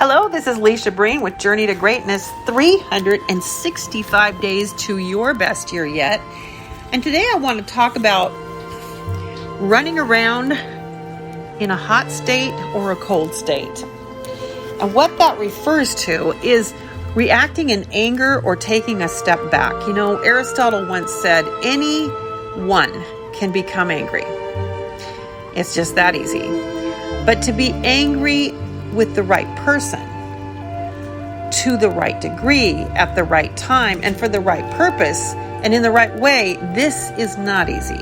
Hello, this is Leisha Breen with Journey to Greatness, 365 days to your best year yet. And today I want to talk about running around in a hot state or a cold state. And what that refers to is reacting in anger or taking a step back. You know, Aristotle once said, anyone can become angry. It's just that easy. But to be angry with the right person, to the right degree, at the right time, and for the right purpose, and in the right way, this is not easy.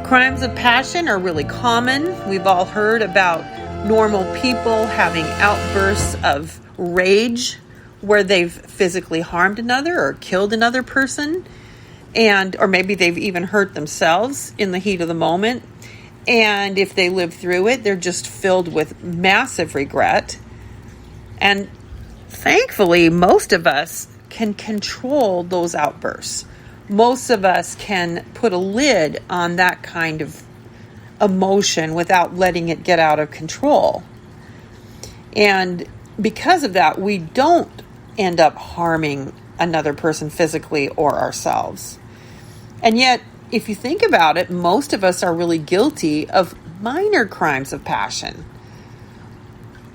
Crimes of passion are really common. We've all heard about normal people having outbursts of rage where they've physically harmed another or killed another person, or maybe they've even hurt themselves in the heat of the moment. And if they live through it, they're just filled with massive regret. And thankfully, most of us can control those outbursts. Most of us can put a lid on that kind of emotion without letting it get out of control. And because of that, we don't end up harming another person physically or ourselves. And yet, if you think about it, most of us are really guilty of minor crimes of passion.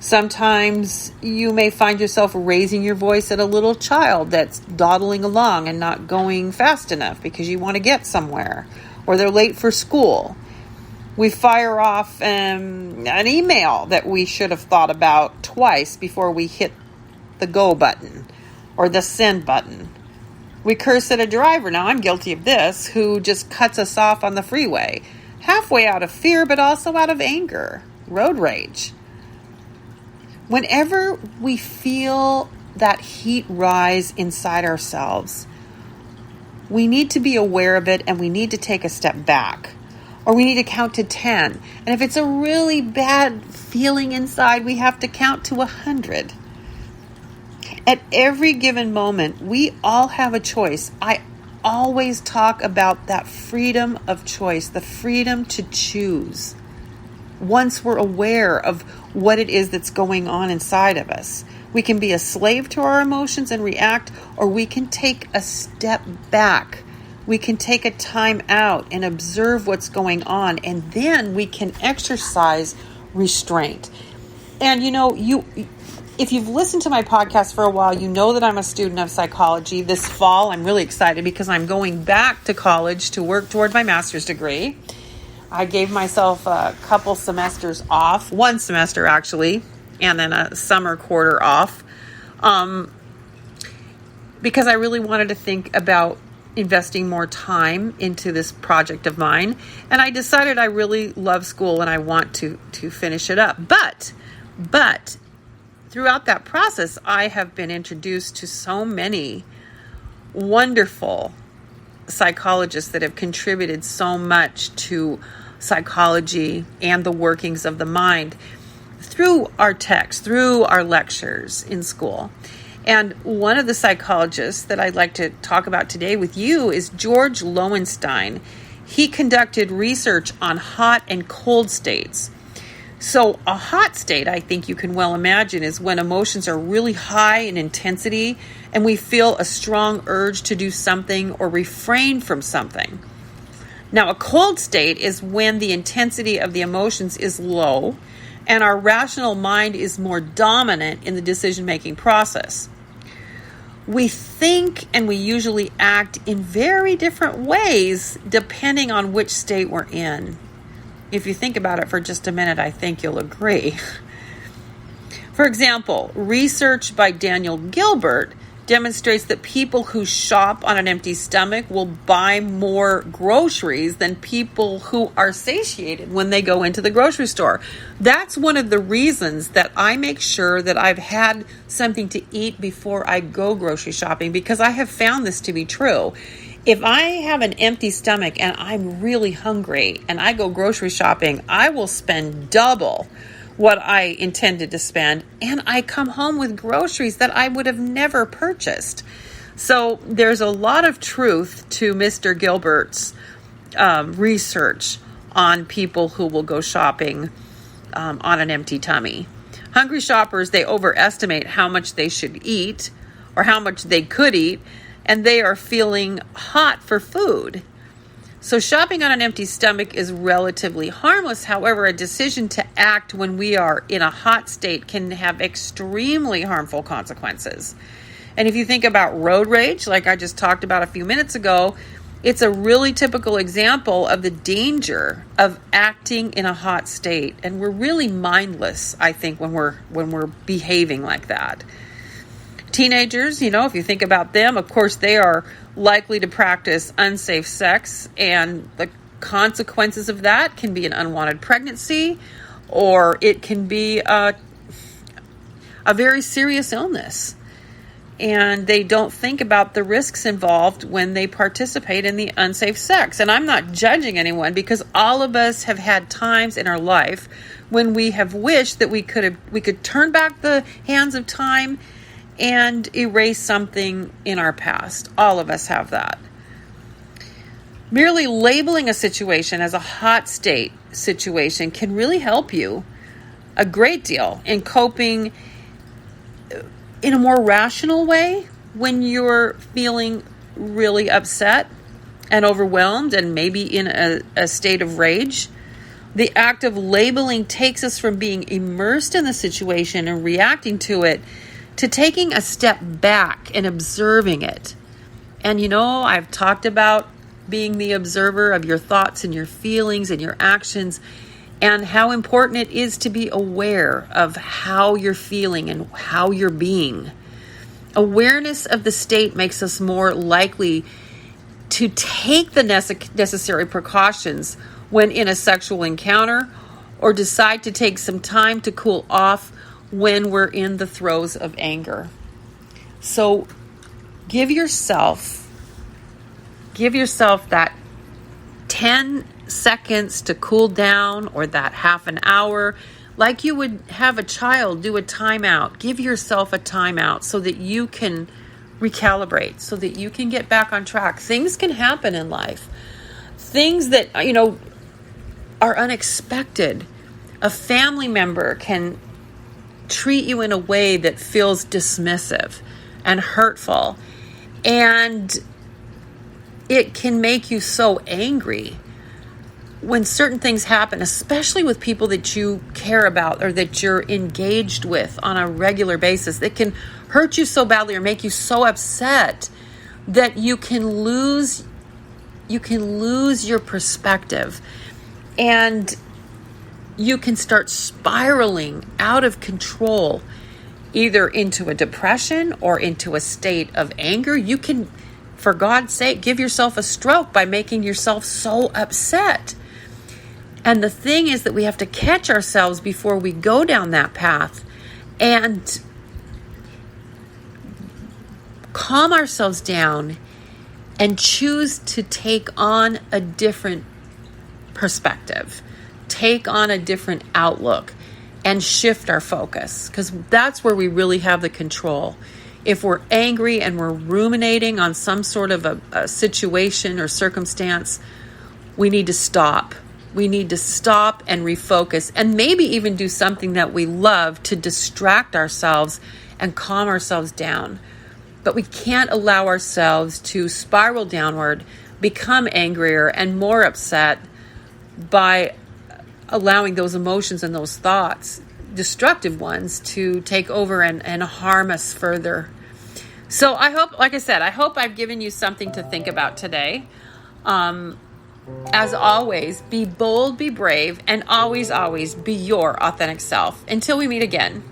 Sometimes you may find yourself raising your voice at a little child that's dawdling along and not going fast enough because you want to get somewhere, or they're late for school. We fire off an email that we should have thought about twice before we hit the go button or the send button. We curse at a driver, now I'm guilty of this, who just cuts us off on the freeway, halfway out of fear, but also out of anger, road rage. Whenever we feel that heat rise inside ourselves, we need to be aware of it and we need to take a step back, or we need to count to 10. And if it's a really bad feeling inside, we have to count to 100. At every given moment, we all have a choice. I always talk about that freedom of choice, the freedom to choose. Once we're aware of what it is that's going on inside of us, we can be a slave to our emotions and react, or we can take a step back. We can take a time out and observe what's going on, and then we can exercise restraint. And you know, if you've listened to my podcast for a while, you know that I'm a student of psychology. This fall, I'm really excited because I'm going back to college to work toward my master's degree. I gave myself a couple semesters off, one semester actually, and then a summer quarter off, because I really wanted to think about investing more time into this project of mine. And I decided I really love school and I want to finish it up. But throughout that process, I have been introduced to so many wonderful psychologists that have contributed so much to psychology and the workings of the mind through our texts, through our lectures in school. And one of the psychologists that I'd like to talk about today with you is George Lowenstein. He conducted research on hot and cold states. So a hot state, I think you can well imagine, is when emotions are really high in intensity and we feel a strong urge to do something or refrain from something. Now, a cold state is when the intensity of the emotions is low and our rational mind is more dominant in the decision-making process. We think and we usually act in very different ways depending on which state we're in. If you think about it for just a minute, I think you'll agree. For example, research by Daniel Gilbert demonstrates that people who shop on an empty stomach will buy more groceries than people who are satiated when they go into the grocery store. That's one of the reasons that I make sure that I've had something to eat before I go grocery shopping, because I have found this to be true. If I have an empty stomach and I'm really hungry and I go grocery shopping, I will spend double what I intended to spend, and I come home with groceries that I would have never purchased. So there's a lot of truth to Mr. Gilbert's research on people who will go shopping on an empty tummy. Hungry shoppers, they overestimate how much they should eat or how much they could eat, and they are feeling hot for food. So shopping on an empty stomach is relatively harmless. However, a decision to act when we are in a hot state can have extremely harmful consequences. And if you think about road rage, like I just talked about a few minutes ago, it's a really typical example of the danger of acting in a hot state. And we're really mindless, I think, when we're behaving like that. Teenagers, if you think about them, of course, they are likely to practice unsafe sex, and the consequences of that can be an unwanted pregnancy, or it can be a very serious illness. And they don't think about the risks involved when they participate in the unsafe sex. And I'm not judging anyone, because all of us have had times in our life when we have wished that we could turn back the hands of time and erase something in our past. All of us have that. Merely labeling a situation as a hot state situation can really help you a great deal in coping in a more rational way when you're feeling really upset and overwhelmed and maybe in a state of rage. The act of labeling takes us from being immersed in the situation and reacting to it to taking a step back and observing it. And I've talked about being the observer of your thoughts and your feelings and your actions, and how important it is to be aware of how you're feeling and how you're being. Awareness of the state makes us more likely to take the necessary precautions when in a sexual encounter, or decide to take some time to cool off when we're in the throes of anger. So give yourself that 10 seconds to cool down, or that half an hour, like you would have a child do a timeout. Give yourself a timeout so that you can recalibrate, so that you can get back on track. Things can happen in life. Things that, are unexpected. A family member can treat you in a way that feels dismissive and hurtful, and it can make you so angry when certain things happen, especially with people that you care about or that you're engaged with on a regular basis. That can hurt you so badly or make you so upset that you can lose your perspective, and you can start spiraling out of control, either into a depression or into a state of anger. You can, for God's sake, give yourself a stroke by making yourself so upset. And the thing is that we have to catch ourselves before we go down that path and calm ourselves down and choose to take on a different perspective, take on a different outlook, and shift our focus, because that's where we really have the control. If we're angry and we're ruminating on some sort of a situation or circumstance, we need to stop. We need to stop and refocus, and maybe even do something that we love to distract ourselves and calm ourselves down. But we can't allow ourselves to spiral downward, become angrier and more upset by allowing those emotions and those thoughts, destructive ones, to take over and harm us further. So I hope, like I said, I hope I've given you something to think about today. As always, be bold, be brave, and always, always be your authentic self. Until we meet again.